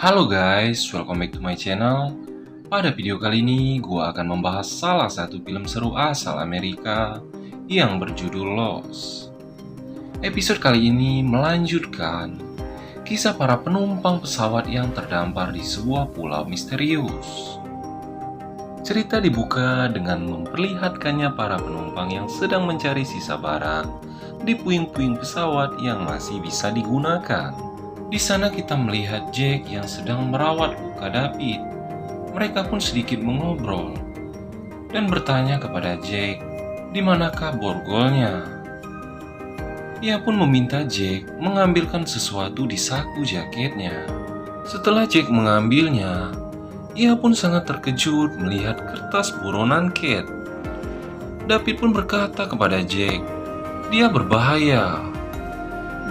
Halo guys, welcome back to my channel. Pada video kali ini, gua akan membahas salah satu film seru asal Amerika yang berjudul Lost. Episode kali ini melanjutkan kisah para penumpang pesawat yang terdampar di sebuah pulau misterius. Cerita dibuka dengan memperlihatkannya para penumpang yang sedang mencari sisa barang di puing-puing pesawat yang masih bisa digunakan. Di sana kita melihat Jack yang sedang merawat luka David. Mereka pun sedikit mengobrol dan bertanya kepada Jack, di manakah borgolnya? Ia pun meminta Jack mengambilkan sesuatu di saku jaketnya. Setelah Jack mengambilnya, ia pun sangat terkejut melihat kertas buronan Kate. David pun berkata kepada Jack, dia berbahaya.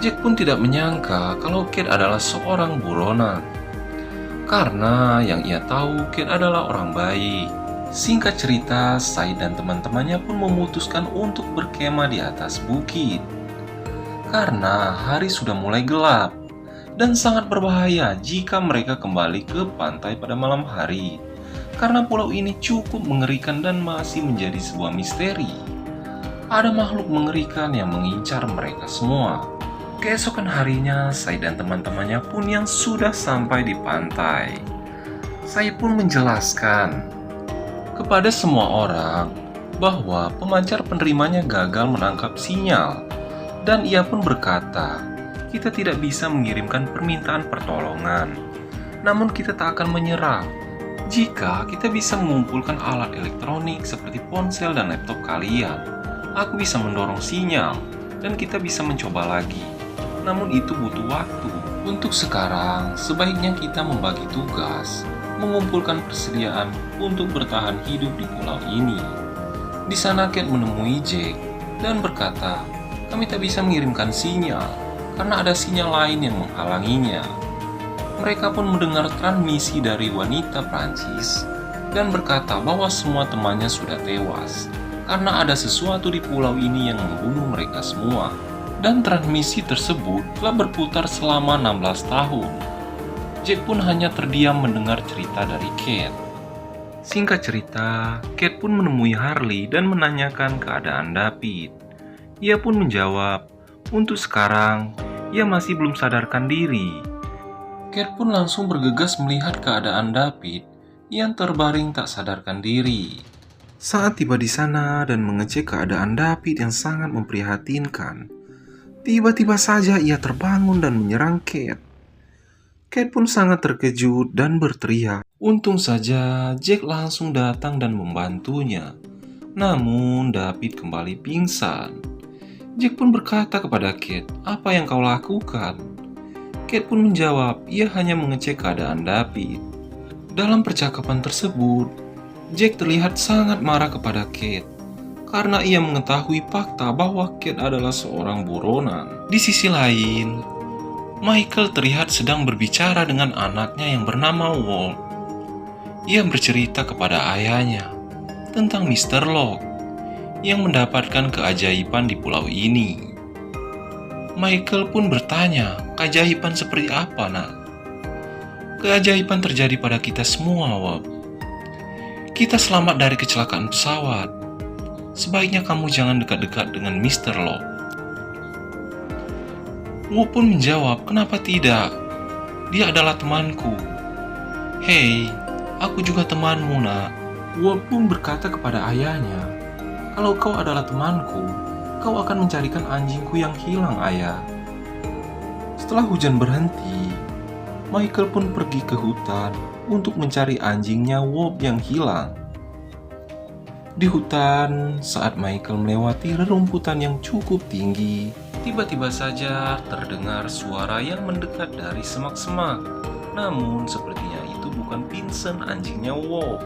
Jack pun tidak menyangka kalau Kate adalah seorang buronan. Karena yang ia tahu Kate adalah orang baik. Singkat cerita, Sai dan teman-temannya pun memutuskan untuk berkemah di atas bukit. Karena hari sudah mulai gelap dan sangat berbahaya jika mereka kembali ke pantai pada malam hari. Karena pulau ini cukup mengerikan dan masih menjadi sebuah misteri. Ada makhluk mengerikan yang mengincar mereka semua. Keesokan harinya, Sai dan teman-temannya pun yang sudah sampai di pantai. Sai pun menjelaskan kepada semua orang bahwa pemancar penerimanya gagal menangkap sinyal. Dan ia pun berkata, kita tidak bisa mengirimkan permintaan pertolongan. Namun kita tak akan menyerah jika kita bisa mengumpulkan alat elektronik seperti ponsel dan laptop kalian. Aku bisa mendorong sinyal dan kita bisa mencoba lagi. Namun itu butuh waktu. Untuk sekarang, sebaiknya kita membagi tugas, mengumpulkan persediaan untuk bertahan hidup di pulau ini. Di sana Kate menemui Jack dan berkata, kami tak bisa mengirimkan sinyal karena ada sinyal lain yang menghalanginya. Mereka pun mendengar transmisi dari wanita Prancis dan berkata bahwa semua temannya sudah tewas karena ada sesuatu di pulau ini yang membunuh mereka semua. Dan transmisi tersebut telah berputar selama 16 tahun. Jack pun hanya terdiam mendengar cerita dari Kate. Singkat cerita, Kate pun menemui Harley dan menanyakan keadaan David. Ia pun menjawab, untuk sekarang, ia masih belum sadarkan diri. Kate pun langsung bergegas melihat keadaan David yang terbaring tak sadarkan diri. Saat tiba di sana dan mengecek keadaan David yang sangat memprihatinkan, tiba-tiba saja ia terbangun dan menyerang Kate. Kate pun sangat terkejut dan berteriak. Untung saja Jack langsung datang dan membantunya. Namun David kembali pingsan. Jack pun berkata kepada Kate, apa yang kau lakukan? Kate pun menjawab, ia hanya mengecek keadaan David. Dalam percakapan tersebut, Jack terlihat sangat marah kepada Kate karena ia mengetahui fakta bahwa Kate adalah seorang buronan. Di sisi lain, Michael terlihat sedang berbicara dengan anaknya yang bernama Walt. Ia bercerita kepada ayahnya tentang Mr. Locke yang mendapatkan keajaiban di pulau ini. Michael pun bertanya, keajaiban seperti apa, nak? Keajaiban terjadi pada kita semua, Walt. Kita selamat dari kecelakaan pesawat. Sebaiknya kamu jangan dekat-dekat dengan Mr. Locke. Wu pun menjawab, kenapa tidak? Dia adalah temanku. Hei, aku juga temanmu, nak. Wu pun berkata kepada ayahnya, kalau kau adalah temanku, kau akan mencarikan anjingku yang hilang, ayah. Setelah hujan berhenti, Michael pun pergi ke hutan untuk mencari anjingnya Wu yang hilang. Di hutan, saat Michael melewati rerumputan yang cukup tinggi, tiba-tiba saja terdengar suara yang mendekat dari semak-semak. Namun, sepertinya itu bukan Vincent, anjingnya Wolf.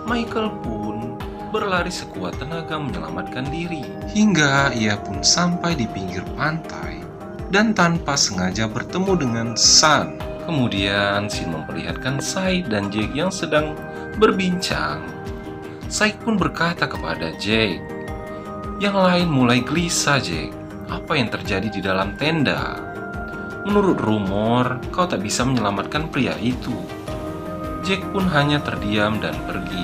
Michael pun berlari sekuat tenaga menyelamatkan diri, hingga ia pun sampai di pinggir pantai dan tanpa sengaja bertemu dengan Sun. Kemudian, Sin memperlihatkan Sai dan Jack yang sedang berbincang. Sai pun berkata kepada Jack, yang lain mulai gelisah, Jack. Apa yang terjadi di dalam tenda? Menurut rumor, kau tak bisa menyelamatkan pria itu. Jack pun hanya terdiam dan pergi.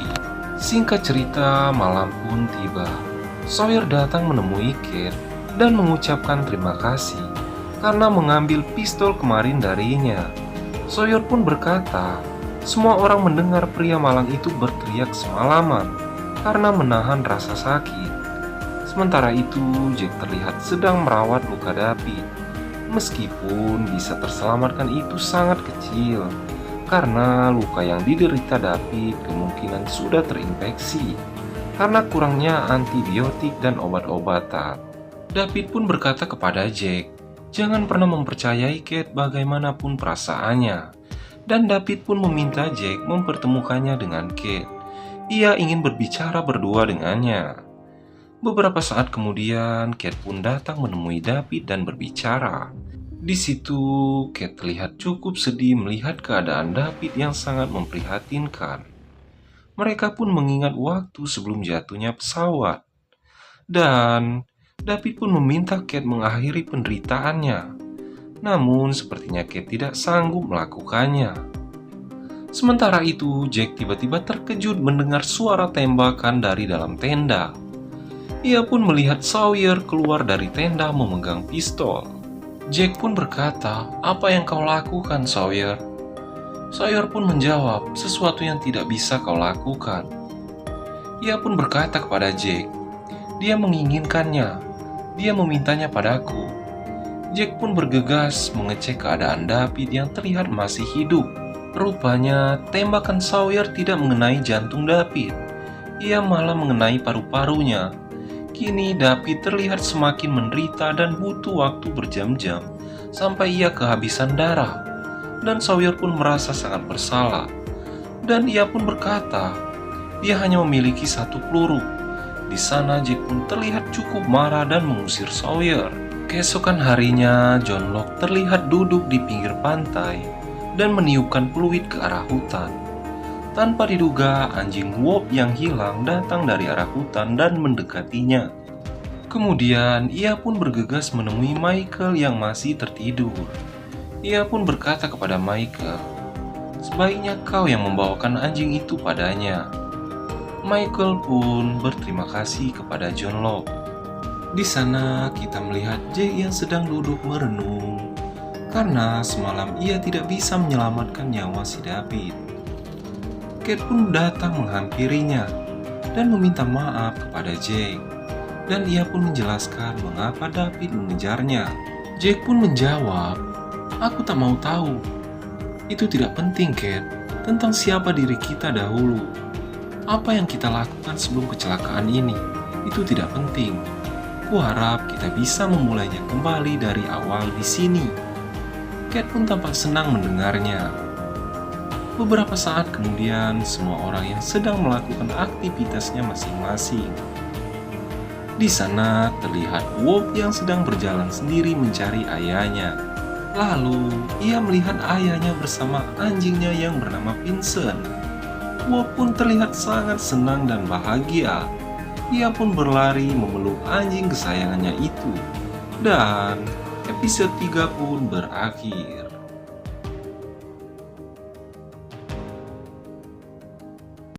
Singkat cerita, malam pun tiba. Sawyer datang menemui Kate dan mengucapkan terima kasih karena mengambil pistol kemarin darinya. Sawyer pun berkata, semua orang mendengar pria malang itu berteriak semalaman karena menahan rasa sakit. Sementara itu, Jack terlihat sedang merawat luka David. Meskipun bisa terselamatkan itu sangat kecil, karena luka yang diderita David kemungkinan sudah terinfeksi karena kurangnya antibiotik dan obat-obatan. David pun berkata kepada Jack, jangan pernah mempercayai Kate bagaimanapun perasaannya. Dan David pun meminta Jack mempertemukannya dengan Kate. Ia ingin berbicara berdua dengannya. Beberapa saat kemudian, Kate pun datang menemui David dan berbicara. Di situ, Kate terlihat cukup sedih melihat keadaan David yang sangat memprihatinkan. Mereka pun mengingat waktu sebelum jatuhnya pesawat. Dan David pun meminta Kate mengakhiri penderitaannya. Namun sepertinya Kate tidak sanggup melakukannya. Sementara itu, Jack tiba-tiba terkejut mendengar suara tembakan dari dalam tenda. Ia pun melihat Sawyer keluar dari tenda memegang pistol. Jack pun berkata, "Apa yang kau lakukan, Sawyer?" Sawyer pun menjawab, "Sesuatu yang tidak bisa kau lakukan." Ia pun berkata kepada Jack, "Dia menginginkannya. Dia memintanya padaku." Jack pun bergegas mengecek keadaan David yang terlihat masih hidup. Rupanya, tembakan Sawyer tidak mengenai jantung David. Ia malah mengenai paru-parunya. Kini David terlihat semakin menderita dan butuh waktu berjam-jam sampai ia kehabisan darah. Dan Sawyer pun merasa sangat bersalah. Dan ia pun berkata, dia hanya memiliki satu peluru. Di sana Jack pun terlihat cukup marah dan mengusir Sawyer. Keesokan harinya, John Locke terlihat duduk di pinggir pantai dan meniupkan peluit ke arah hutan. Tanpa diduga, anjing Wolf yang hilang datang dari arah hutan dan mendekatinya. Kemudian, ia pun bergegas menemui Michael yang masih tertidur. Ia pun berkata kepada Michael, "Sebaiknya kau yang membawakan anjing itu padanya." Michael pun berterima kasih kepada John Locke. Di sana kita melihat Jack yang sedang duduk merenung karena semalam ia tidak bisa menyelamatkan nyawa si David. Kate pun datang menghampirinya dan meminta maaf kepada Jack, dan ia pun menjelaskan mengapa David mengejarnya. Jack pun menjawab, "Aku tak mau tahu. Itu tidak penting, Kate. Tentang siapa diri kita dahulu. Apa yang kita lakukan sebelum kecelakaan ini, itu tidak penting. Kuharap kita bisa memulainya kembali dari awal di sini." Kate pun tampak senang mendengarnya. Beberapa saat kemudian, semua orang yang sedang melakukan aktivitasnya masing-masing. Di sana terlihat Wolf yang sedang berjalan sendiri mencari ayahnya. Lalu, ia melihat ayahnya bersama anjingnya yang bernama Vincent. Wolf pun terlihat sangat senang dan bahagia. Ia pun berlari memeluk anjing kesayangannya itu. Dan episode 3 pun berakhir.